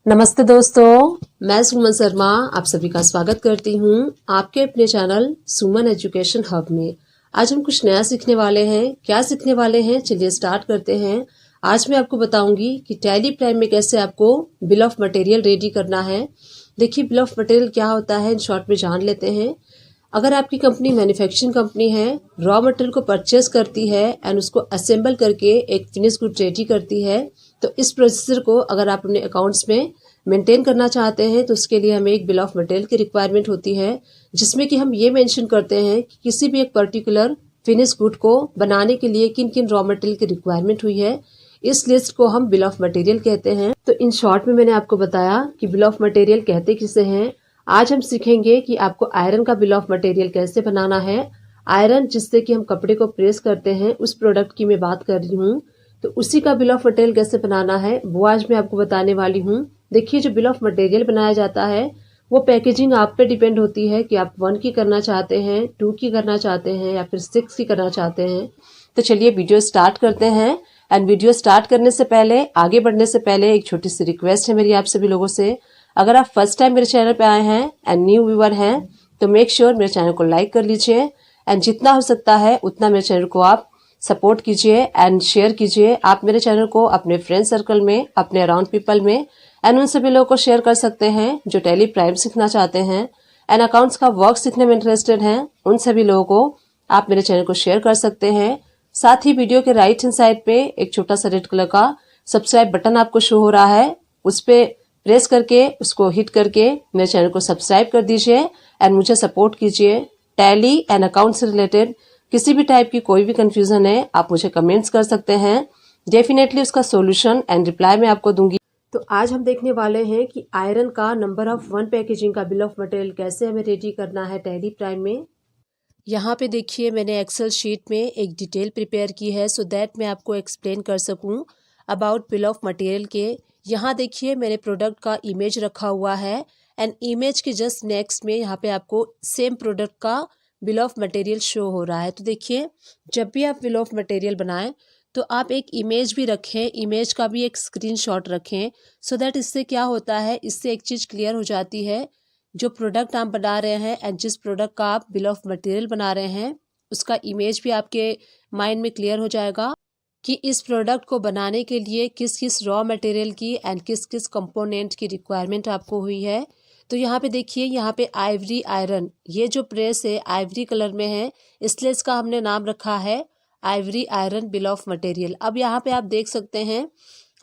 नमस्ते दोस्तों, मैं सुमन शर्मा आप सभी का स्वागत करती हूँ आपके अपने चैनल सुमन एजुकेशन हब में। आज हम कुछ नया सीखने वाले हैं। क्या सीखने वाले हैं, चलिए स्टार्ट करते हैं। आज मैं आपको बताऊंगी कि टैली प्राइम में कैसे आपको बिल ऑफ मटेरियल रेडी करना है। देखिए, बिल ऑफ मटेरियल क्या होता है इन शॉर्ट में जान लेते हैं। अगर आपकी कंपनी मैन्युफैक्चरिंग कंपनी है, रॉ मटेरियल को परचेस करती है एंड उसको असेंबल करके एक फिनिश गुड रेडी करती है, तो इस प्रोसेसर को अगर आप अपने अकाउंट्स में मेंटेन करना चाहते हैं तो उसके लिए हमें एक बिल ऑफ मटेरियल की रिक्वायरमेंट होती है, जिसमें कि हम ये मेंशन करते हैं कि किसी भी एक पर्टिकुलर फिनिश गुड को बनाने के लिए किन किन रॉ मटेरियल की रिक्वायरमेंट हुई है। इस लिस्ट को हम बिल ऑफ मटेरियल कहते हैं। तो इन शॉर्ट में मैंने आपको बताया कि बिल ऑफ मटेरियल कहते किसे हैं। आज हम सीखेंगे कि आपको आयरन का बिल ऑफ मटेरियल कैसे बनाना है। आयरन जिससे कि हम कपड़े को प्रेस करते हैं, उस प्रोडक्ट की मैं बात कर रही हूँ, तो उसी का बिल ऑफ मटेरियल कैसे बनाना है वो आज मैं आपको बताने वाली हूँ। देखिए, जो बिल ऑफ मटेरियल बनाया जाता है वो पैकेजिंग आप पे डिपेंड होती है कि आप 1 की करना चाहते हैं, 2 की करना चाहते हैं या फिर 6 की करना चाहते हैं। तो चलिए वीडियो स्टार्ट करते हैं। एंड वीडियो स्टार्ट करने से पहले, आगे बढ़ने से पहले एक छोटी सी रिक्वेस्ट है मेरी आप सभी लोगों से। अगर आप फर्स्ट टाइम मेरे चैनल पे आए हैं एंड न्यू व्यूअर हैं तो मेक श्योर मेरे चैनल को लाइक कर लीजिए एंड जितना हो सकता है उतना मेरे चैनल को आप सपोर्ट कीजिए एंड शेयर कीजिए। आप मेरे चैनल को अपने फ्रेंड सर्कल में, अपने अराउंड पीपल में एंड उन सभी लोगों को शेयर कर सकते हैं जो टैली प्राइम सीखना चाहते हैं एंड अकाउंट्स का वर्क सीखने में इंटरेस्टेड हैं। उन सभी लोगों को आप मेरे चैनल को शेयर कर सकते हैं। साथ ही वीडियो के राइट हैंड साइड पे एक छोटा सा रेड कलर का सब्सक्राइब बटन आपको शो हो रहा है, उस पे प्रेस करके उसको हिट करके मेरे चैनल को सब्सक्राइब कर दीजिए एंड मुझे सपोर्ट कीजिए। टैली एंड अकाउंट से रिलेटेड किसी भी टाइप की कोई भी कंफ्यूजन है आप मुझे कमेंट्स कर सकते हैं। डेफिनेटली उसका सॉल्यूशन एंड रिप्लाई मैं आपको दूंगी। तो आज हम देखने वाले हैं कि आयरन का नंबर ऑफ 1 पैकेजिंग का बिल ऑफ मटेरियल कैसे हमें रेडी करना है टैली प्राइम में। यहाँ पे देखिए, मैंने एक्सेल शीट में एक डिटेल प्रिपेयर की है सो दैट मैं आपको एक्सप्लेन कर सकूँ अबाउट बिल ऑफ मटेरियल के। यहाँ देखिए, मैंने प्रोडक्ट का इमेज रखा हुआ है एंड इमेज के जस्ट नेक्स्ट में यहाँ पे आपको सेम प्रोडक्ट का बिल ऑफ मटेरियल शो हो रहा है। तो देखिए, जब भी आप बिल ऑफ मटेरियल बनाएं तो आप एक इमेज भी रखें, इमेज का भी एक स्क्रीनशॉट रखें सो दैट इससे क्या होता है, इससे एक चीज़ क्लियर हो जाती है, जो प्रोडक्ट आप बना रहे हैं एंड जिस प्रोडक्ट का आप बिल ऑफ मटेरियल बना रहे हैं उसका इमेज भी आपके माइंड में क्लियर हो जाएगा कि इस प्रोडक्ट को बनाने के लिए किस किस रॉ मटेरियल की एंड किस किस कंपोनेंट की रिक्वायरमेंट आपको हुई है। तो यहाँ पे देखिए, यहाँ पे आइवरी आयरन, ये जो प्रेस है आइवरी कलर में है, इसलिए इसका हमने नाम रखा है Ivory iron bill of material. अब यहाँ पे आप देख सकते हैं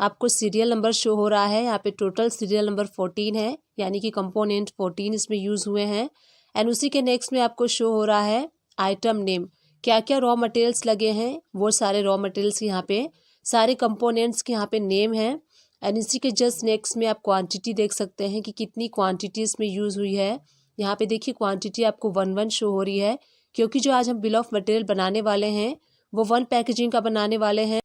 आपको सीरियल नंबर शो हो रहा है। यहाँ पे टोटल सीरियल नंबर 14 है, यानी कि कंपोनेंट 14 इसमें यूज हुए हैं एंड उसी के नेक्स्ट में आपको शो हो रहा है आइटम नेम, क्या क्या रॉ मटेरियल्स लगे हैं वो सारे रॉ मटेरियल्स यहाँ पे, सारे कंपोनेंट्स के यहाँ पे नेम है एंड इसी के जस्ट नेक्स्ट में आप क्वांटिटी देख सकते हैं कि कितनी क्वांटिटी इसमें यूज हुई है। यहाँ पे देखिए, क्वांटिटी आपको 1 शो हो रही है क्योंकि जो आज हम बिल ऑफ मटेरियल बनाने वाले हैं वो 1 पैकेजिंग का बनाने वाले हैं।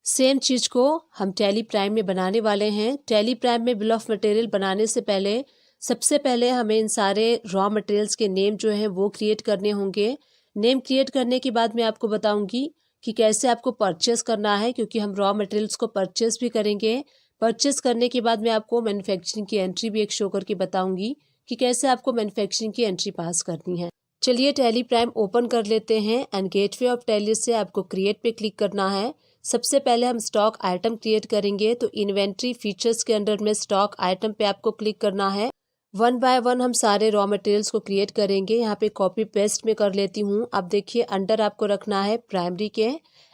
सेम चीज़ को हम टैली प्राइम में बनाने वाले हैं। टैली प्राइम में बिल ऑफ मटेरियल बनाने से पहले सबसे पहले हमें इन सारे रॉ मटेरियल्स के नेम जो हैं वो क्रिएट करने होंगे। नेम क्रिएट करने के बाद मैं आपको बताऊंगी कि कैसे आपको परचेस करना है, क्योंकि हम रॉ मटेरियल्स को परचेस भी करेंगे। परचेस करने के बाद मैं आपको मैन्युफैक्चरिंग की एंट्री भी एक शो करके बताऊंगी कि कैसे आपको मैन्युफैक्चरिंग की एंट्री पास करनी है। चलिए टैली प्राइम ओपन कर लेते हैं एंड गेटवे ऑफ टैली से आपको क्रिएट पे क्लिक करना है। सबसे पहले हम स्टॉक आइटम क्रिएट करेंगे, तो इन्वेंट्री फीचर्स के अंडर में स्टॉक आइटम पे आपको क्लिक करना है। 1 बाय 1 हम सारे रॉ मटेरियल्स को क्रिएट करेंगे। यहाँ पे कॉपी पेस्ट में कर लेती हूँ। अब देखिए, अंडर आपको रखना है प्राइमरी के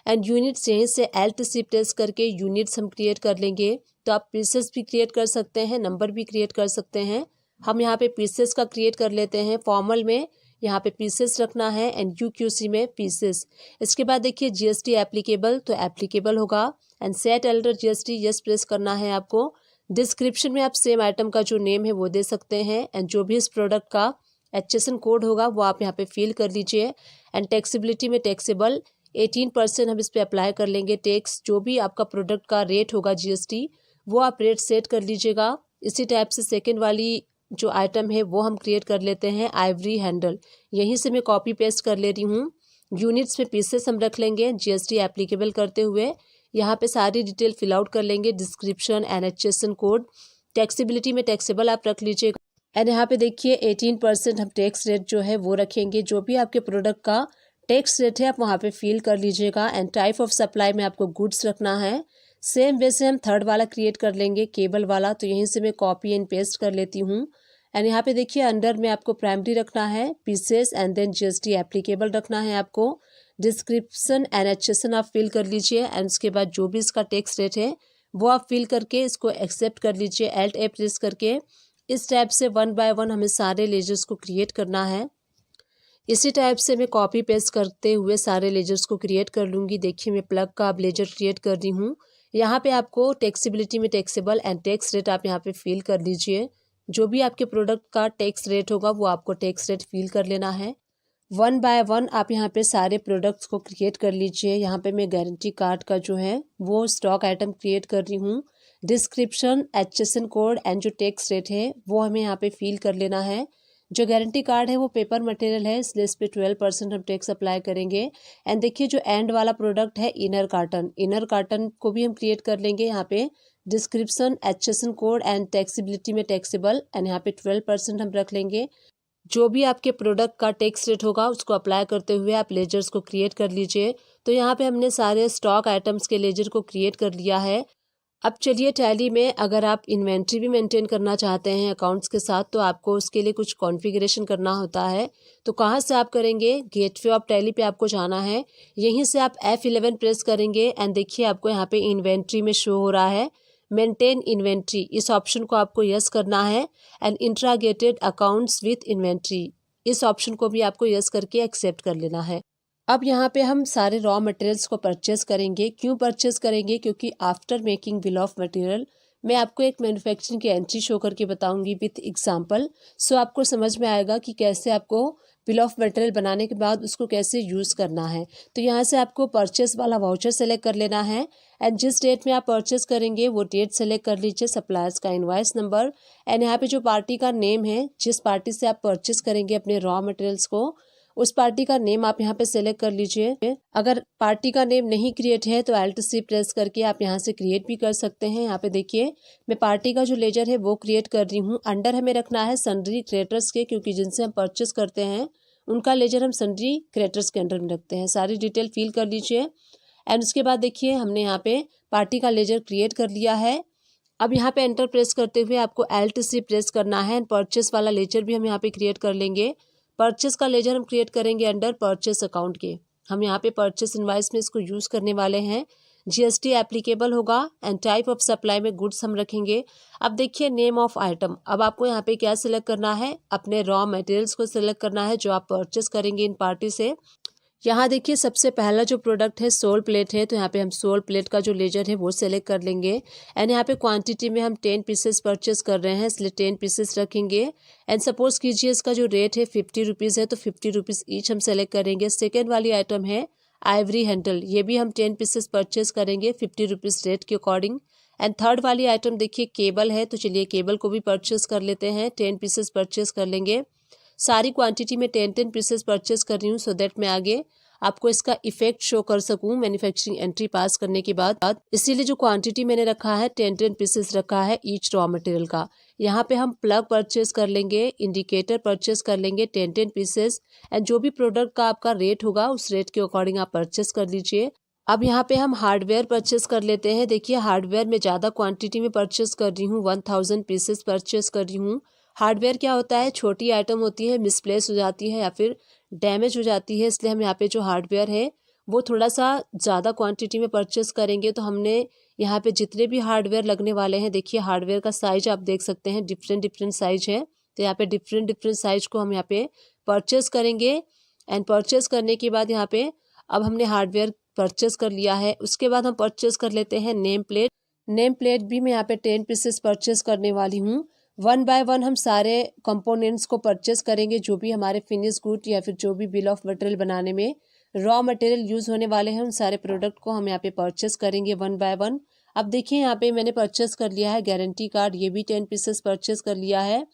एंड यूनिट्स, यहीं से एल्ट शिफ्ट प्रेस करके यूनिट्स हम क्रिएट कर लेंगे। तो आप पीसेस भी क्रिएट कर सकते हैं, नंबर भी क्रिएट कर सकते हैं। हम यहाँ पे पीसेस का क्रिएट कर लेते हैं। फॉर्मल में यहाँ पे पीसेस रखना है एंड यूक्यूसी में पीसेस। इसके बाद देखिए, जीएसटी एप्लीकेबल, तो एप्लीकेबल होगा and set Elder GST yes press करना है आपको। डिस्क्रिप्शन में आप सेम आइटम का जो नेम है वो दे सकते हैं एंड जो भी इस प्रोडक्ट का HSN कोड होगा वो आप यहाँ पे फिल कर लीजिए। एंड टैक्सेबिलिटी में टैक्सेबल 18% हम इस पे अप्लाई कर लेंगे टैक्स। जो भी आपका प्रोडक्ट का रेट होगा जीएसटी, वो आप रेट सेट कर लीजिएगा। इसी टाइप से सेकेंड वाली जो आइटम है वो हम क्रिएट कर लेते हैं आइवरी हैंडल, यहीं से मैं कॉपी पेस्ट कर ले रही हूँ। यूनिट्स में पीसेस हम रख लेंगे जीएसटी एप्लीकेबल करते हुए। यहाँ पे सारी डिटेल फिल आउट कर लेंगे, description and HSN code. Taxability में टैक्सेबल आप रख लीजिएगा। एंड यहाँ पे देखिए 18% हम टैक्स रेट जो है वो रखेंगे। जो भी आपके प्रोडक्ट का टैक्स रेट है आप वहाँ पे फिल कर लीजिएगा। एंड टाइप ऑफ सप्लाई में आपको गुड्स रखना है। सेम वे से हम थर्ड वाला क्रिएट कर लेंगे, केबल वाला। तो यहीं से मैं कॉपी एंड पेस्ट कर लेती हूँ। एंड यहाँ पे देखिए अंडर में आपको प्राइमरी रखना है, pieces and then GST applicable रखना है आपको। डिस्क्रिप्शन एंड एचएसएन आप फिल कर लीजिए। एंड उसके बाद जो भी इसका टैक्स रेट है वो आप फिल करके इसको एक्सेप्ट कर लीजिए, एल्ट ए प्रेस करके। इस टाइप से वन बाय वन हमें सारे लेजर्स को क्रिएट करना है। इसी टाइप से मैं कॉपी पेस्ट करते हुए सारे लेजर्स को क्रिएट कर लूँगी। देखिए मैं प्लग का अब लेजर क्रिएट कर रही हूँ। यहाँ पे आपको टैक्सेबिलिटी में टैक्सेबल एंड टैक्स रेट आप यहाँ पे फिल कर लीजिए। जो भी आपके प्रोडक्ट का टैक्स रेट होगा वो आपको टैक्स रेट फिल कर लेना है। वन बाय वन आप यहाँ पे सारे प्रोडक्ट्स को क्रिएट कर लीजिए। यहाँ पे मैं गारंटी कार्ड का जो है वो स्टॉक आइटम क्रिएट कर रही हूँ। डिस्क्रिप्शन, एचएसएन कोड एंड जो टैक्स रेट है वो हमें यहाँ पे फिल कर लेना है। जो गारंटी कार्ड है वो पेपर मटेरियल है, इसलिए इस पे 12% हम टैक्स अप्लाई करेंगे। एंड देखिए जो एंड वाला प्रोडक्ट है इनर कार्टन को भी हम क्रिएट कर लेंगे। यहाँ पे description, HSN code and taxability में टैक्सेबल एंड यहाँ पे 12% हम रख लेंगे। जो भी आपके प्रोडक्ट का टैक्स रेट होगा उसको अप्लाई करते हुए आप लेजर्स को क्रिएट कर लीजिए। तो यहाँ पे हमने सारे स्टॉक आइटम्स के लेजर को क्रिएट कर लिया है। अब चलिए टैली में अगर आप इन्वेंट्री भी मेंटेन करना चाहते हैं अकाउंट्स के साथ तो आपको उसके लिए कुछ कॉन्फ़िगरेशन करना होता है। तो कहाँ से आप करेंगे? गेटवे ऑफ टैली पे आपको जाना है। यहीं से आप F11 प्रेस करेंगे एंड देखिए आपको यहाँ पे इन्वेंट्री में शो हो रहा है मेंटेन इन्वेंट्री। इस ऑप्शन को आपको यस करना है। एंड इंट्रागेटेड अकाउंट्स विथ इन्वेंट्री, इस ऑप्शन को भी आपको यस करके एक्सेप्ट कर लेना है। अब यहाँ पे हम सारे रॉ मटेरियल्स को परचेस करेंगे। क्यों परचेस करेंगे? क्योंकि after making bill of material मैं आपको एक मैन्युफैक्चरिंग की एंट्री शो करके बताऊंगी विथ एग्जांपल। सो आपको समझ में आएगा कि कैसे आपको बिल ऑफ मटेरियल बनाने के बाद उसको कैसे यूज़ करना है। तो यहाँ से आपको परचेस वाला वाउचर सेलेक्ट कर लेना है। एंड जिस डेट में आप परचेस करेंगे वो डेट सेलेक्ट कर लीजिए, सप्लायर्स का इनवॉइस नंबर एंड यहाँ पे जो पार्टी का नेम है, जिस पार्टी से आप परचेस करेंगे अपने रॉ मटेरियल्स को, उस पार्टी का नेम आप यहाँ पे सेलेक्ट कर लीजिए। अगर पार्टी का नेम नहीं क्रिएट है तो Alt C प्रेस करके आप यहाँ से क्रिएट भी कर सकते हैं। यहाँ पे देखिए मैं पार्टी का जो लेजर है वो क्रिएट कर रही हूँ। अंडर हमें रखना है सन्ड्री क्रिएटर्स के, क्योंकि जिनसे हम परचेस करते हैं उनका लेजर हम सन्ड्री क्रिएटर्स के अंडर में रखते हैं। सारी डिटेल फिल कर लीजिए। एंड उसके बाद देखिए हमने यहाँ पे पार्टी का लेजर क्रिएट कर लिया है। अब यहाँ पे एंटर प्रेस करते हुए आपको Alt C प्रेस करना है। एंड परचेस वाला लेजर भी हम यहाँ पे क्रिएट कर लेंगे। परचेस का लेजर हम क्रिएट करेंगे अंडर परचेस अकाउंट के। हम यहाँ पे परचेस इनवाइस में इसको यूज़ करने वाले हैं। जीएसटी एप्लीकेबल होगा एंड टाइप ऑफ सप्लाई में गुड्स हम रखेंगे। अब देखिए नेम ऑफ आइटम, अब आपको यहाँ पे क्या सिलेक्ट करना है? अपने रॉ मटेरियल्स को सिलेक्ट करना है जो आप परचेस करेंगे इन पार्टी से। यहाँ देखिए सबसे पहला जो प्रोडक्ट है सोल प्लेट है, तो यहाँ पे हम सोल प्लेट का जो लेजर है वो सेलेक्ट कर लेंगे। एंड यहाँ पे क्वांटिटी में हम 10 पीसेस परचेस कर रहे हैं, इसलिए 10 पीसेस रखेंगे। एंड सपोज कीजिए इसका जो रेट है 50 रुपीज़ है, तो 50 रुपीज़ ईच हम सेलेक्ट करेंगे। सेकेंड वाली आइटम है आइवरी हैंडल, ये भी हम 10 पीसेस परचेस करेंगे 50 रुपीज़ रेट के अकॉर्डिंग। एंड थर्ड वाली आइटम देखिए केबल है, तो चलिए केबल को भी परचेस कर लेते हैं, 10 पीसेस परचेस कर लेंगे। सारी क्वांटिटी में 10 पीसेस परचेस कर रही हूँ सो दैट मैं आगे आपको इसका इफेक्ट शो कर सकूं मैन्युफैक्चरिंग एंट्री पास करने के बाद। इसीलिए जो क्वांटिटी मैंने रखा है 10 पीसेस रखा है ईच रॉ मटेरियल का। यहाँ पे हम प्लग परचेस कर लेंगे, इंडिकेटर परचेस कर लेंगे 10 पीसेस। एंड जो भी प्रोडक्ट का आपका रेट होगा उस रेट के अकॉर्डिंग आप परचेस कर लीजिए। अब यहाँ पे हम हार्डवेयर परचेस कर लेते हैं। देखिए हार्डवेयर में ज़्यादा क्वांटिटी में परचेस कर रही हूँ, 1000 पीसेस परचेस कर रही हूँ। हार्डवेयर क्या होता है? छोटी आइटम होती है, मिसप्लेस हो जाती है या फिर डैमेज हो जाती है, इसलिए हम यहाँ पे जो हार्डवेयर है वो थोड़ा सा ज़्यादा क्वांटिटी में परचेस करेंगे। तो हमने यहाँ पे जितने भी हार्डवेयर लगने वाले हैं, देखिए हार्डवेयर का साइज आप देख सकते हैं, डिफरेंट साइज है। तो यहाँ पे डिफरेंट साइज को हम यहाँ पे परचेस करेंगे। एंड परचेस करने के बाद यहाँ पे अब हमने हार्डवेयर परचेस कर लिया है। उसके बाद हम परचेस कर लेते हैं नेम प्लेट भी मैं यहाँ पे 10 पीसेस परचेस करने वाली हूँ। वन बाय वन हम सारे कंपोनेंट्स को परचेस करेंगे, जो भी हमारे फिनिश गुड या फिर जो भी बिल ऑफ मटेरियल बनाने में रॉ मटेरियल यूज़ होने वाले हैं उन सारे प्रोडक्ट को हम यहाँ पे परचेस करेंगे वन बाय वन। अब देखिए यहाँ पे मैंने परचेस कर लिया है गारंटी कार्ड, ये भी 10 पीसेस परचेस कर लिया है।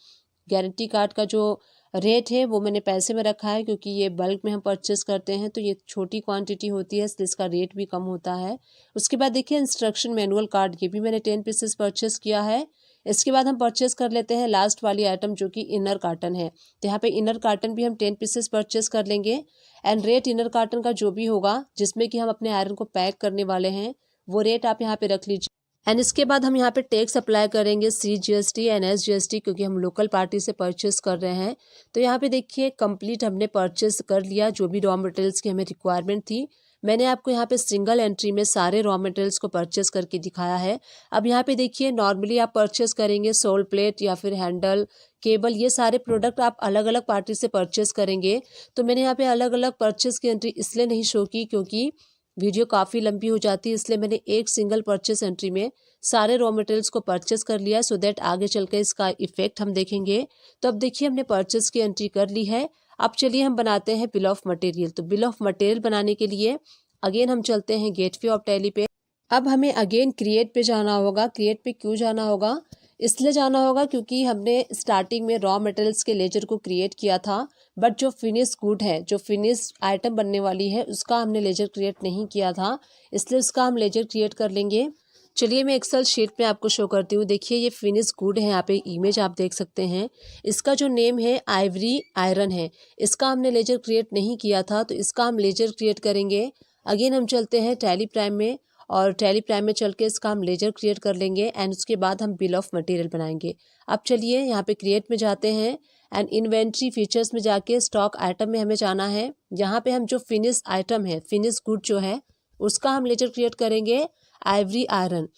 गारंटी कार्ड का जो रेट है वो मैंने पैसे में रखा है, क्योंकि ये बल्क में हम परचेस करते हैं तो ये छोटी क्वांटिटी होती है, इसलिए इसका रेट भी कम होता है। उसके बाद देखिए इंस्ट्रक्शन मैनुअल कार्ड, ये भी मैंने 10 पीसेस परचेस किया है। इसके बाद हम परचेस कर लेते हैं लास्ट वाली आइटम जो कि इनर कार्टन है। तो यहाँ पे इनर कार्टन भी हम 10 पीसेस परचेस कर लेंगे एंड रेट इनर कार्टन का जो भी होगा जिसमें कि हम अपने आयरन को पैक करने वाले हैं वो रेट आप यहाँ पे रख लीजिए। एंड इसके बाद हम यहाँ पे टैक्स अप्लाई करेंगे CGST एंड SGST क्योंकि हम लोकल पार्टी से परचेस कर रहे हैं। तो यहाँ पे देखिए कंप्लीट हमने परचेस कर लिया जो भी रॉ मटेरियल्स की हमें रिक्वायरमेंट थी। मैंने आपको यहाँ पे सिंगल एंट्री में सारे रॉ मटेरियल्स को परचेस करके दिखाया है। अब यहाँ पे देखिए नॉर्मली आप परचेस करेंगे सोल प्लेट या फिर हैंडल, केबल, ये सारे प्रोडक्ट आप अलग अलग पार्टी से परचेस करेंगे। तो मैंने यहाँ पे अलग अलग परचेस की एंट्री इसलिए नहीं शो की क्योंकि वीडियो काफ़ी लंबी हो जाती है, इसलिए मैंने एक सिंगल परचेस एंट्री में सारे रॉ मटेरियल्स को परचेस कर लिया सो दैट आगे चल के इसका इफेक्ट हम देखेंगे। तो अब देखिए हमने परचेस की एंट्री कर ली है। अब चलिए हम बनाते हैं बिल ऑफ मटेरियल। तो बिल ऑफ मटेरियल बनाने के लिए अगेन हम चलते हैं गेटवे ऑफ टैली पे। अब हमें अगेन क्रिएट पे जाना होगा। क्रिएट पे क्यों जाना होगा? इसलिए जाना होगा क्योंकि हमने स्टार्टिंग में रॉ मटेरियल्स के लेजर को क्रिएट किया था बट जो फिनिश गुड है, जो फिनिश आइटम बनने वाली है उसका हमने लेजर क्रिएट नहीं किया था, इसलिए उसका हम लेजर क्रिएट कर लेंगे। चलिए मैं एक्सेल शीट पे आपको शो करती हूँ। देखिए ये फिनिश गुड है, यहाँ पे इमेज आप देख सकते हैं। इसका जो नेम है आइवरी आयरन है, इसका हमने लेजर क्रिएट नहीं किया था तो इसका हम लेजर क्रिएट करेंगे। अगेन हम चलते हैं टैली प्राइम में और टैली प्राइम में चल के इसका हम लेजर क्रिएट कर लेंगे एंड उसके बाद हम बिल ऑफ मटेरियल बनाएंगे। अब चलिए यहाँ पे क्रिएट में जाते हैं एंड इन्वेंट्री फीचर्स में जाके स्टॉक आइटम में हमें जाना है। यहाँ पे हम जो फिनिश आइटम है, फिनिश गुड जो है उसका हम लेजर क्रिएट करेंगे आइवरी आयरन।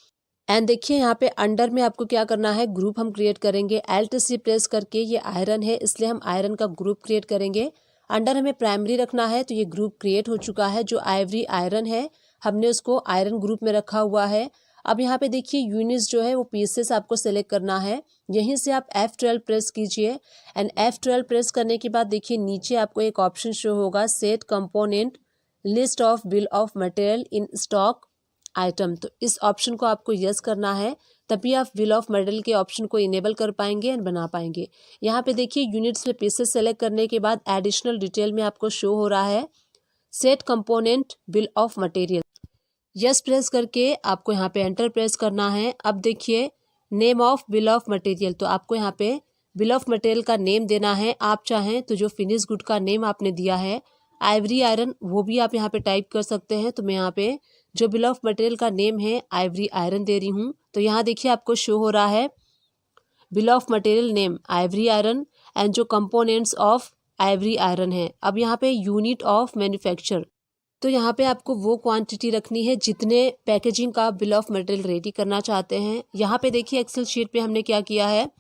एंड देखिए यहाँ पे अंडर में आपको क्या करना है, ग्रुप हम क्रिएट करेंगे। Alt+C प्रेस करके, ये आयरन है इसलिए हम आयरन का ग्रुप क्रिएट करेंगे। अंडर हमें प्राइमरी रखना है तो ये ग्रुप क्रिएट हो चुका है। जो आइवरी आयरन है हमने उसको आयरन ग्रुप में रखा हुआ है। अब यहाँ पे देखिए यूनिट्स जो है वो पीसेस आपको सेलेक्ट करना है। यहीं से आप F12 प्रेस कीजिए एंड F12 प्रेस करने के बाद देखिए नीचे आपको एक ऑप्शन शो होगा set component list of bill of material in stock item. तो इस ऑप्शन को आपको यस करना है, तभी आप बिल ऑफ मटेरियल के ऑप्शन को इनेबल कर पाएंगे एंड बना पाएंगे। यहाँ पे देखिए यूनिट्स में पीसेस सेलेक्ट करने के बाद एडिशनल डिटेल में आपको शो हो रहा है set component bill of material. Yes press करके आपको यहाँ पे एंटर प्रेस करना है। अब देखिए name of bill of material, तो आपको यहाँ पे बिल ऑफ मटेरियल का नेम देना है। आप चाहें तो जो फिनिश गुड का नेम आपने दिया है आइवरी आयरन वो भी आप यहाँ पे टाइप कर सकते हैं। तो मैं यहाँ पे जो बिल ऑफ मटेरियल का नेम है आइवरी आयरन दे रही हूँ। तो यहाँ देखिए आपको शो हो रहा है bill of material name Ivory iron and जो कंपोनेंट्स ऑफ आइवरी आयरन है। अब यहाँ पे यूनिट ऑफ मैन्युफैक्चर, तो यहाँ पे आपको वो क्वांटिटी रखनी है जितने पैकेजिंग का बिल ऑफ मटेरियल रेडी करना चाहते हैं। यहाँ पे देखिए एक्सेल शीट पे हमने क्या किया है,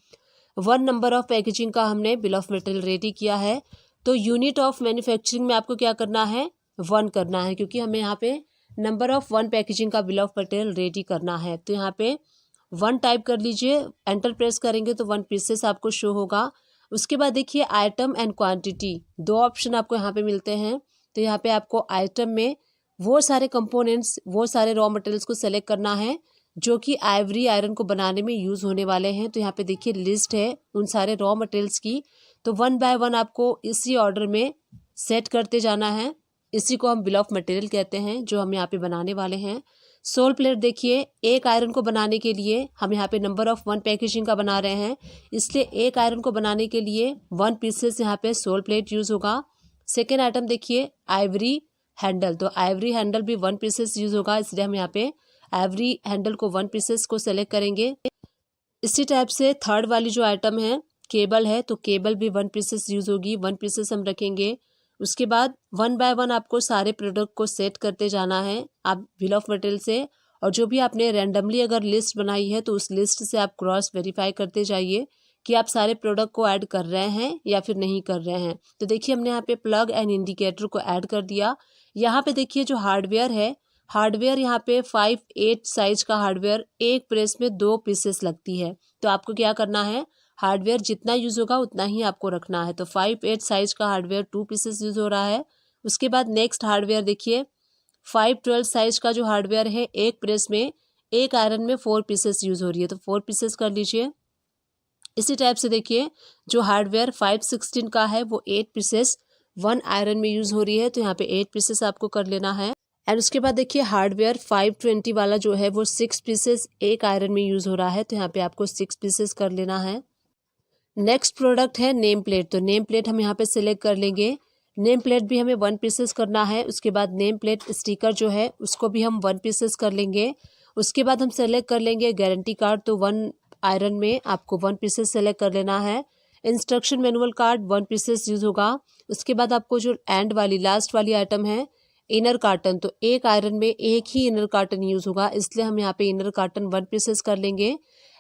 1 नंबर ऑफ पैकेजिंग का हमने बिल ऑफ मटेरियल रेडी किया है। तो यूनिट ऑफ मैन्युफैक्चरिंग में आपको क्या करना है, 1 करना है क्योंकि हमें यहाँ पे नंबर ऑफ 1 पैकेजिंग का बिल ऑफ मटेरियल रेडी करना है। तो यहाँ पे 1 टाइप कर लीजिए, एंटर प्रेस करेंगे तो 1 पीसेस आपको शो होगा। उसके बाद देखिए आइटम एंड क्वांटिटी, 2 ऑप्शन आपको यहाँ पे मिलते हैं। तो यहाँ पे आपको आइटम में वो सारे कंपोनेंट्स, वो सारे रॉ मटेरियल्स को सेलेक्ट करना है जो कि आइवरी आयरन को बनाने में यूज़ होने वाले हैं। तो यहाँ पे देखिए लिस्ट है उन सारे रॉ मटेरियल्स की। तो 1 बाय 1 आपको इसी ऑर्डर में सेट करते जाना है। इसी को हम बिल ऑफ मटेरियल कहते हैं जो हम यहाँ पे बनाने वाले हैं। सोल प्लेट देखिए, एक आयरन को बनाने के लिए हम यहाँ पे नंबर ऑफ 1 पैकेजिंग का बना रहे हैं, इसलिए एक आयरन को बनाने के लिए 1 पीसेस यहाँ पे सोल प्लेट यूज़ होगा। सेकेंड आइटम देखिए आइवरी हैंडल, तो आइवरी हैंडल भी 1 पीसेस यूज़ होगा, इसलिए हम यहाँ पे आइवरी हैंडल को 1 पीसेस को सेलेक्ट करेंगे। इसी टाइप से थर्ड वाली जो आइटम है केबल है, तो केबल भी 1 पीसेस यूज़ होगी, 1 पीसेस हम रखेंगे। उसके बाद 1 बाय 1 आपको सारे प्रोडक्ट को सेट करते जाना है आप बिल ऑफ मटेरियल से, और जो भी आपने रैंडमली अगर लिस्ट बनाई है तो उस लिस्ट से आप क्रॉस वेरीफाई करते जाइए कि आप सारे प्रोडक्ट को ऐड कर रहे हैं या फिर नहीं कर रहे हैं। तो देखिए हमने यहाँ पे प्लग एंड इंडिकेटर को ऐड कर दिया। यहाँ पे देखिए जो हार्डवेयर है, हार्डवेयर यहाँ पे 5/8 साइज का हार्डवेयर एक प्रेस में 2 पीसेस लगती है। तो आपको क्या करना है, हार्डवेयर जितना यूज़ होगा उतना ही आपको रखना है। तो 5/8 साइज का हार्डवेयर 2 पीसेस यूज़ हो रहा है। उसके बाद नेक्स्ट हार्डवेयर देखिए 5/12 साइज का जो हार्डवेयर है एक प्रेस में, एक आयरन में 4 पीसेस यूज़ हो रही है, तो 4 पीसेस कर लीजिए। इसी टाइप से देखिए जो हार्डवेयर 5/16 का है वो 8 पीसेस 1 आयरन में यूज़ हो रही है, तो यहाँ पे 8 पीसेस आपको कर लेना है। एंड उसके बाद देखिए हार्डवेयर 520 वाला जो है वो 6 पीसेस एक आयरन में यूज़ हो रहा है, तो यहाँ पे आपको 6 पीसेस कर लेना है। नेक्स्ट प्रोडक्ट है नेम प्लेट, तो नेम प्लेट हम यहाँ पे सिलेक्ट कर लेंगे। नेम प्लेट भी हमें 1 पीसेस करना है। उसके बाद नेम प्लेट स्टिकर जो है उसको भी हम 1 पीसेस कर लेंगे। उसके बाद हम सेलेक्ट कर लेंगे गारंटी कार्ड, तो 1 आयरन में आपको 1 पीसेस सेलेक्ट कर लेना है। Instruction manual card 1 pieces use होगा। उसके बाद आपको जो एंड वाली लास्ट वाली आइटम है इनर कार्टन, तो एक आयरन में एक ही इनर कार्टन यूज़ होगा, इसलिए हम यहाँ पे इनर कार्टन 1 पीसेस कर लेंगे।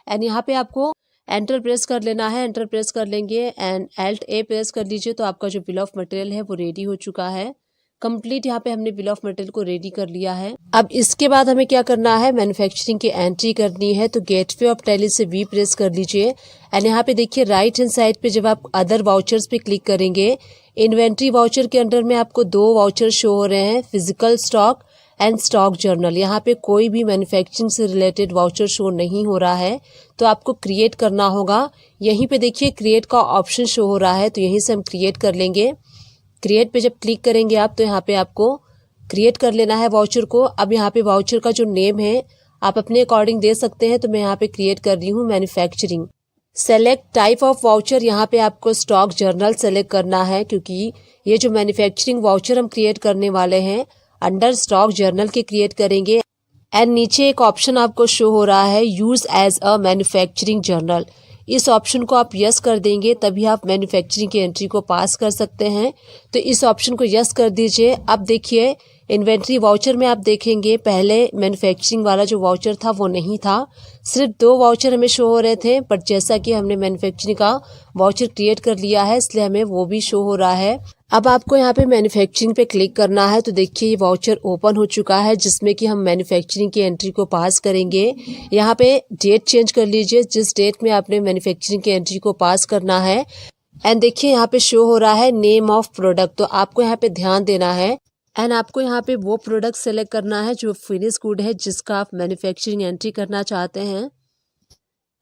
एंड यहाँ पे आपको एंटर प्रेस कर लेना है। एंटर प्रेस कर लेंगे एंड Alt A प्रेस कर लीजिए, तो आपका जो बिल ऑफ मटेरियल है वो रेडी हो चुका है। कंप्लीट यहाँ पे हमने बिल ऑफ मटेरियल को रेडी कर लिया है। अब इसके बाद हमें क्या करना है, मैन्युफैक्चरिंग की एंट्री करनी है। तो गेटवे ऑफ टैली से V प्रेस कर लीजिए एंड यहाँ पे देखिए राइट हैंड साइड पे जब आप अदर वाउचर्स पे क्लिक करेंगे, इन्वेंट्री वाउचर के अंडर में आपको 2 वाउचर शो हो रहे हैं, physical stock and stock journal. यहाँ पे कोई भी मैन्युफैक्चरिंग से रिलेटेड वाउचर शो नहीं हो रहा है, तो आपको क्रिएट करना होगा। यहीं पे देखिए क्रिएट का ऑप्शन शो हो रहा है, तो यहीं से हम क्रिएट कर लेंगे। क्रिएट पे जब क्लिक करेंगे आप, तो यहाँ पे आपको क्रिएट कर लेना है वाउचर को। अब यहाँ पे वाउचर का जो नेम है आप अपने अकॉर्डिंग दे सकते हैं, तो मैं यहाँ पे क्रिएट कर रही हूँ manufacturing. Select type of voucher, यहाँ पे आपको स्टॉक जर्नल सेलेक्ट करना है, क्योंकि ये जो मैन्युफैक्चरिंग वाउचर हम क्रिएट करने वाले हैं अंडर स्टॉक जर्नल के क्रिएट करेंगे। एंड नीचे एक ऑप्शन आपको शो हो रहा है use as a manufacturing journal, इस ऑप्शन को आप यस कर देंगे तभी आप मैन्युफैक्चरिंग की एंट्री को पास कर सकते हैं। तो इस ऑप्शन को यस कर दीजिए। अब देखिए इन्वेंट्री वाउचर में आप देखेंगे पहले मैन्युफैक्चरिंग वाला जो वाउचर था वो नहीं था, सिर्फ 2 वाउचर हमें शो हो रहे थे, बट जैसा कि हमने मैन्युफैक्चरिंग का वाउचर क्रिएट कर लिया है इसलिए हमें वो भी शो हो रहा है। अब आपको यहाँ पे मैन्युफैक्चरिंग पे क्लिक करना है, तो देखिए ये वाउचर ओपन हो चुका है जिसमें कि हम मैन्युफैक्चरिंग की एंट्री को पास करेंगे। यहाँ पे डेट चेंज कर लीजिए, जिस डेट में आपने मैन्युफैक्चरिंग की एंट्री को पास करना है। एंड देखिए यहाँ पे शो हो रहा है नेम ऑफ प्रोडक्ट, तो आपको यहाँ पे ध्यान देना है एंड आपको यहाँ पे वो प्रोडक्ट सेलेक्ट करना है जो फिनिश गुड है जिसका आप मैन्युफैक्चरिंग एंट्री करना चाहते हैं।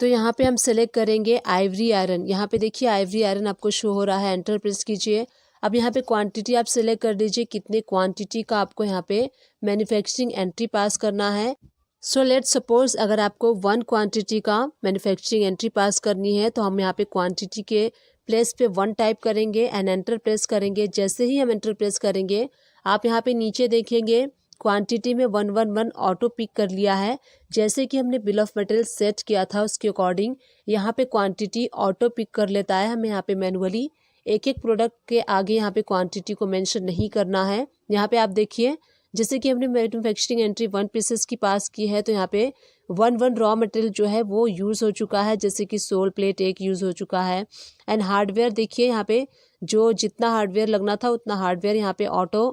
तो यहाँ पे हम सेलेक्ट करेंगे आइवरी आयरन। यहाँ पे देखिए आइवरी आयरन आपको शो हो रहा है, एंटर प्रेस कीजिए। अब यहाँ पे क्वांटिटी आप सेलेक्ट कर दीजिए, कितने क्वांटिटी का आपको यहाँ पे मैन्युफैक्चरिंग एंट्री पास करना है। सो लेट्स सपोज अगर आपको 1 क्वांटिटी का मैन्युफैक्चरिंग एंट्री पास करनी है, तो हम यहाँ पे क्वांटिटी के प्लेस पे 1 टाइप करेंगे एंड एंटर प्रेस करेंगे। जैसे ही हम एंटर प्रेस करेंगे आप यहाँ पे नीचे देखेंगे क्वांटिटी में 111 ऑटो पिक कर लिया है। जैसे कि हमने बिल ऑफ मटेरियल सेट किया था उसके अकॉर्डिंग यहाँ पे क्वांटिटी ऑटो पिक कर लेता है। हमें यहाँ पे मैनुअली एक एक प्रोडक्ट के आगे यहाँ पे क्वांटिटी को मेंशन नहीं करना है। यहाँ पे आप देखिए जैसे कि हमने मैन्युफैक्चरिंग एंट्री 1 पीसेस की पास की है, तो यहाँ पे 1 रॉ मटेरियल जो है वो यूज़ हो चुका है, जैसे कि सोल प्लेट एक यूज़ हो चुका है। एंड हार्डवेयर देखिए यहाँ पे जो जितना हार्डवेयर लगना था उतना हार्डवेयर यहाँ पे ऑटो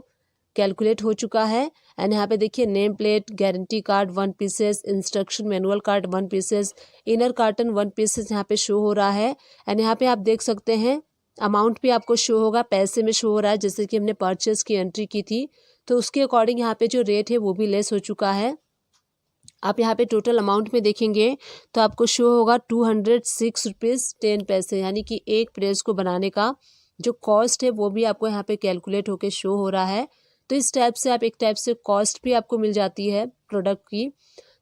कैलकुलेट हो चुका है। एंड यहाँ पे देखिए name plate, guarantee card 1 pieces, instruction manual card 1 pieces, inner carton 1 pieces यहाँ पे शो हो रहा है। एंड यहाँ पे आप देख सकते हैं अमाउंट भी आपको शो होगा, पैसे में शो हो रहा है, जैसे कि हमने परचेस की एंट्री की थी तो उसके अकॉर्डिंग यहाँ पे जो रेट है वो भी लेस हो चुका है। आप यहाँ पे टोटल अमाउंट में देखेंगे तो आपको शो होगा 206 रुपीज़ 10 पैसे, यानी कि एक प्रेस को बनाने का जो कॉस्ट है वो भी आपको यहाँ पे कैलकुलेट होके शो हो रहा है। तो इस टाइप से आप एक टाइप से कॉस्ट भी आपको मिल जाती है प्रोडक्ट की।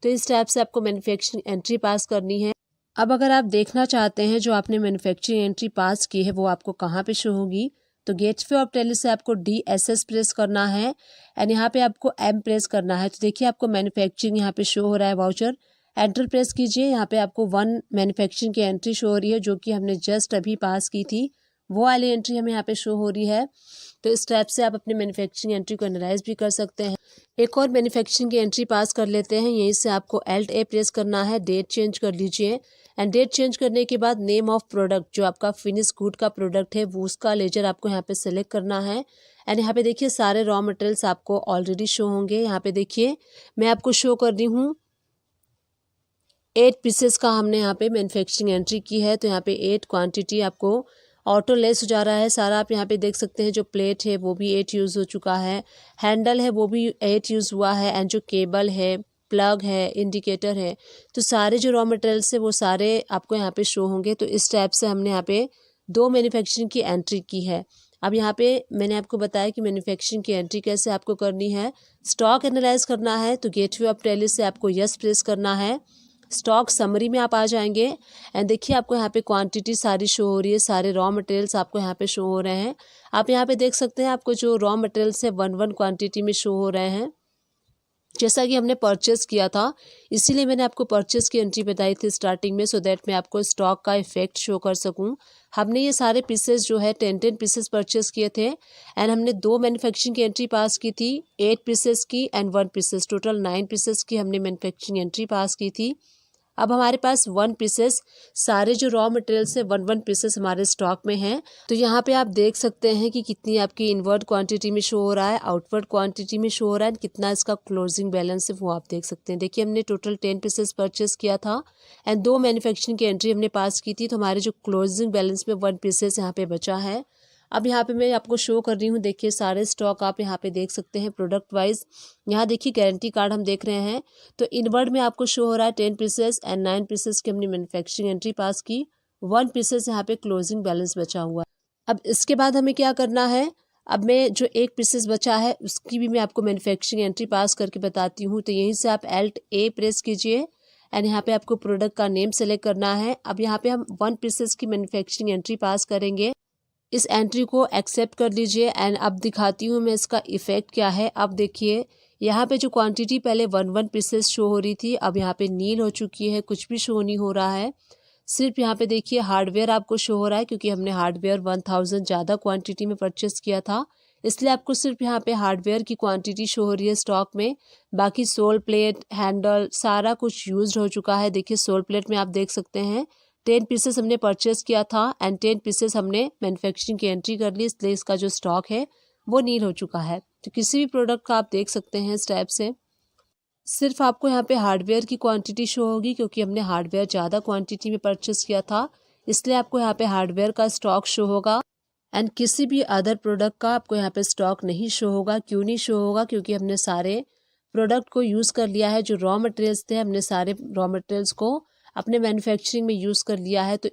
तो इस टाइप से आपको मैन्युफैक्चरिंग एंट्री पास करनी है। अब अगर आप देखना चाहते हैं जो आपने मैन्युफैक्चरिंग एंट्री पास की है वो आपको कहाँ पे शो होगी, तो गेटवे ऑफ टैली से आपको DSS प्रेस करना है एंड यहाँ पे आपको M प्रेस करना है। तो देखिए आपको मैन्युफैक्चरिंग यहाँ पे शो हो रहा है वाउचर, एंटर प्रेस कीजिए। यहाँ पे आपको 1 मैन्युफैक्चरिंग की एंट्री शो हो रही है जो कि हमने जस्ट अभी पास की थी, वो वाली एंट्री हमें यहाँ पे शो हो रही है। तो इस टाइप से आप अपने मैन्युफैक्चरिंग एंट्री को एनालाइज भी कर सकते हैं। एक और मैन्युफैक्चरिंग की एंट्री पास कर लेते हैं। यहीं से आपको Alt A प्रेस करना है, डेट चेंज कर लीजिए एंड डेट चेंज करने के बाद नेम ऑफ प्रोडक्ट जो आपका फिनिश गुड का प्रोडक्ट है वो उसका लेजर आपको यहाँ पे सेलेक्ट करना है। एंड यहाँ पे देखिए सारे रॉ मटेरियल्स आपको ऑलरेडी शो होंगे। यहाँ पे देखिए मैं आपको शो कर रही हूँ 8 पीसेस का हमने यहाँ पे मैन्युफैक्चरिंग एंट्री की है, तो यहाँ पे 8 क्वांटिटी आपको ऑटो लेस हो जा रहा है सारा। आप यहाँ पे देख सकते हैं जो प्लेट है वो भी 8 यूज़ हो चुका है, हैंडल है वो भी 8 यूज़ हुआ है एंड जो केबल है, प्लग है, इंडिकेटर है, तो सारे जो रॉ मटेरियल्स है वो सारे आपको यहाँ पे शो होंगे। तो इस टाइप से हमने यहाँ पे 2 मैन्युफैक्चरिंग की एंट्री की है। अब यहाँ पे मैंने आपको बताया कि मैन्युफैक्चरिंग की एंट्री कैसे आपको करनी है। स्टॉक एनालाइज करना है तो गेटवे ऑफ टैली से आपको यस प्रेस करना है। स्टॉक समरी में आप आ जाएंगे एंड देखिए आपको यहाँ पे क्वांटिटी सारी शो हो रही है, सारे रॉ मटेरियल्स आपको यहाँ पे शो हो रहे हैं। आप यहाँ पे देख सकते हैं आपको जो रॉ मटेरियल्स है 1-1 क्वांटिटी में शो हो रहे हैं, जैसा कि हमने परचेस किया था। इसीलिए मैंने आपको परचेस की एंट्री बताई थी स्टार्टिंग में, सो दैट मैं आपको स्टॉक का इफेक्ट शो कर सकूं। हमने ये सारे पीसेस जो है 10-10 पीसेस परचेस किए थे एंड हमने 2 मैन्युफैक्चरिंग की एंट्री पास की थी, 8 पीसेस की एंड 1 पीसेस, टोटल 9 पीसेस की हमने मैन्युफैक्चरिंग एंट्री पास की थी। अब हमारे पास 1 पीसेस, सारे जो रॉ मटेरियल्स है 1-1 पीसेस हमारे स्टॉक में हैं। तो यहाँ पे आप देख सकते हैं कि कितनी आपकी इनवर्ड क्वांटिटी में शो हो रहा है, आउटवर्ड क्वांटिटी में शो हो रहा है, कितना इसका क्लोजिंग बैलेंस है वो आप देख सकते हैं। देखिए हमने टोटल 10 पीसेस परचेस किया था एंड 2 मैन्युफैक्चरिंग की एंट्री हमने पास की थी, तो हमारे जो क्लोजिंग बैलेंस में 1 पीसेस यहाँ पे बचा है। अब यहाँ पे मैं आपको शो कर रही हूँ, देखिए सारे स्टॉक आप यहाँ पे देख सकते हैं प्रोडक्ट वाइज। यहाँ देखिए गारंटी कार्ड हम देख रहे हैं, तो इनवर्ड में आपको शो हो रहा है 10 पीसेस एंड 9 पीसेस की हमने मैन्युफैक्चरिंग एंट्री पास की, 1 पीसेस यहाँ पे क्लोजिंग बैलेंस बचा हुआ है। अब इसके बाद हमें क्या करना है, अब मैं जो 1 पीसेस बचा है उसकी भी मैं आपको मैन्युफैक्चरिंग एंट्री पास करके बताती हूँ। तो यहीं से आप Alt A प्रेस कीजिए एंड यहाँ पे आपको प्रोडक्ट का नेम सेलेक्ट करना है। अब यहाँ पे हम 1 पीसेस की मैन्युफैक्चरिंग एंट्री पास करेंगे, इस एंट्री को एक्सेप्ट कर लीजिए एंड अब दिखाती हूँ मैं इसका इफेक्ट क्या है। अब देखिए यहाँ पे जो क्वांटिटी पहले 1-1 पीसेस शो हो रही थी, अब यहाँ पे नील हो चुकी है, कुछ भी शो नहीं हो रहा है। सिर्फ यहाँ पे देखिए हार्डवेयर आपको शो हो रहा है, क्योंकि हमने हार्डवेयर 1000 ज़्यादा क्वांटिटी में परचेस किया था, इसलिए आपको सिर्फ यहाँ पे हार्डवेयर की क्वांटिटी शो हो रही है स्टॉक में। बाकी सोल प्लेट, हैंडल सारा कुछ यूज्ड हो चुका है। देखिए सोल प्लेट में आप देख सकते हैं 10 पीसेस हमने परचेस किया था एंड 10 पीसेस हमने मैन्युफैक्चरिंग की एंट्री कर ली, इसलिए इसका जो स्टॉक है वो नील हो चुका है। तो किसी भी प्रोडक्ट का आप देख सकते हैं इस टाइप से। सिर्फ आपको यहाँ पे हार्डवेयर की क्वांटिटी शो होगी, क्योंकि हमने हार्डवेयर ज़्यादा क्वांटिटी में परचेस किया था, इसलिए आपको यहाँ पे हार्डवेयर का स्टॉक शो होगा एंड किसी भी अदर प्रोडक्ट का आपको यहाँ पे स्टॉक नहीं शो होगा। क्यों नहीं शो होगा, क्योंकि हमने सारे प्रोडक्ट को यूज़ कर लिया है। जो रॉ मटेरियल्स थे हमने सारे रॉ मटेरियल्स को अपने मैन्युफैक्चरिंग में यूज़ कर लिया है। तो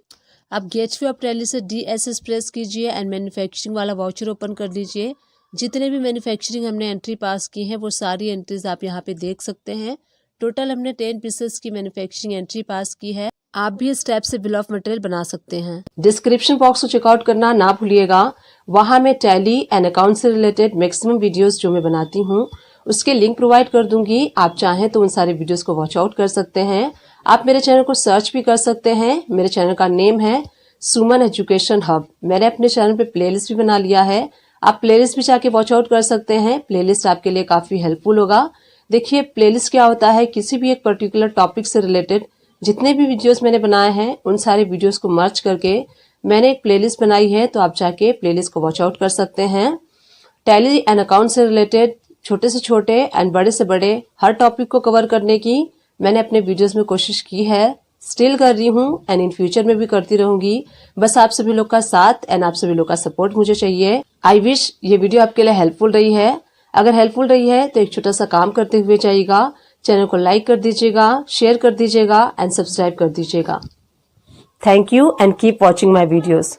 आप गेटवे ऑफ टैली से DSS प्रेस कीजिए एंड मैन्युफैक्चरिंग वाला वाउचर ओपन कर लीजिए। जितने भी मैन्युफैक्चरिंग हमने एंट्री पास की हैं वो सारी एंट्रीज आप यहाँ पे देख सकते हैं। टोटल हमने 10 पीसेस की मैन्युफैक्चरिंग एंट्री पास की है। आप भी इस टाइप से बिल ऑफ मटेरियल बना सकते हैं। डिस्क्रिप्शन बॉक्स को चेकआउट करना ना भूलिएगा, वहाँ मैं टैली एंड अकाउंट से रिलेटेड मैक्सिमम वीडियोस जो मैं बनाती हूँ उसके लिंक प्रोवाइड कर दूंगी। आप चाहें तो उन सारे वीडियोस को वॉच आउट कर सकते हैं। आप मेरे चैनल को सर्च भी कर सकते हैं। मेरे चैनल का नेम है सुमन एजुकेशन हब। मैंने अपने चैनल पे प्लेलिस्ट भी बना लिया है, आप प्लेलिस्ट भी जाके वॉच आउट कर सकते हैं। प्लेलिस्ट आपके लिए काफी हेल्पफुल होगा। देखिए प्लेलिस्ट क्या होता है, किसी भी एक पर्टिकुलर टॉपिक से रिलेटेड जितने भी वीडियोस मैंने बनाए हैं उन सारे वीडियोस को मर्ज करके मैंने एक प्लेलिस्ट बनाई है, तो आप जाके प्लेलिस्ट को वॉच आउट कर सकते हैं। टैली एंड अकाउंट से रिलेटेड छोटे से छोटे एंड बड़े से बड़े हर टॉपिक को कवर करने की मैंने अपने वीडियोस में कोशिश की है, स्टिल कर रही हूँ एंड इन फ्यूचर में भी करती रहूंगी। बस आप सभी लोग का साथ एंड आप सभी लोग का सपोर्ट मुझे चाहिए। आई विश ये वीडियो आपके लिए हेल्पफुल रही है। अगर हेल्पफुल रही है तो एक छोटा सा काम करते हुए जाइएगा, चैनल को लाइक कर दीजिएगा, शेयर कर दीजिएगा एंड सब्सक्राइब कर दीजिएगा। Thank you and keep watching my videos.